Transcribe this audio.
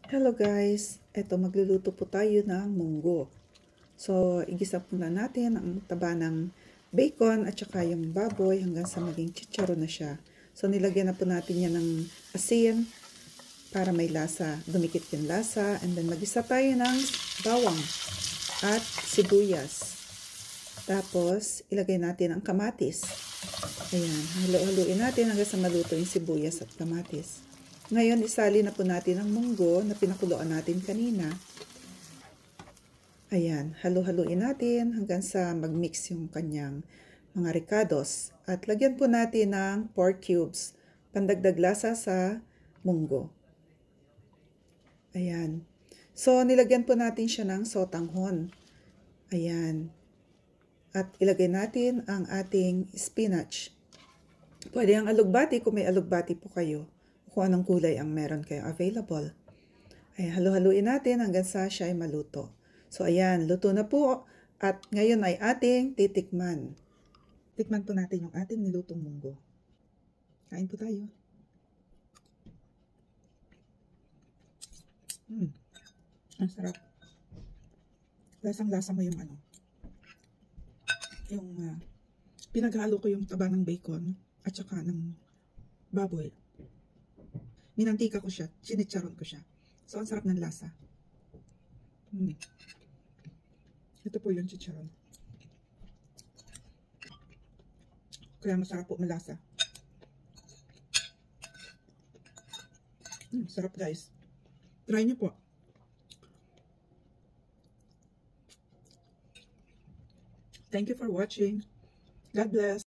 Hello guys! Eto, magluluto po tayo ng munggo. So, igisa muna natin ang taba ng bacon at saka yung baboy hanggang sa maging chicharon na siya. So, nilagyan na po natin yan ng asin para may lasa, dumikit yung lasa. And then, magisa tayo ng bawang at sibuyas. Tapos, ilagay natin ang kamatis. Ayan, halo-haluin natin hanggang sa maluto yung sibuyas at kamatis. Ngayon, isali na po natin ang munggo na pinakuluan natin kanina. Ayan, halo-haluin natin hanggang sa mag-mix yung kanyang mga ricados. At lagyan po natin ng pork cubes, pandagdag lasa sa munggo. Ayan. So, nilagyan po natin siya ng sotanghon. Ayan. At ilagay natin ang ating spinach. Pwede ang alugbati kung may alugbati po kayo. Kung anong kulay ang meron kayo available. Ay, halo-haluin natin hanggang sa siya ay maluto. So, ayan, luto na po. At ngayon ay ating titikman. Tikman po natin yung ating nilutong munggo. Kain po tayo. Ang sarap. Lasang-lasa mo yung pinaghalo ko yung taba ng bacon at saka ng baboy. Minantika ko siya, sinitsaron ko siya. So, ang sarap ng lasa. Ito po yung chicharon. Kaya masarap po malasa. Sarap guys. Try nyo po. Thank you for watching. God bless.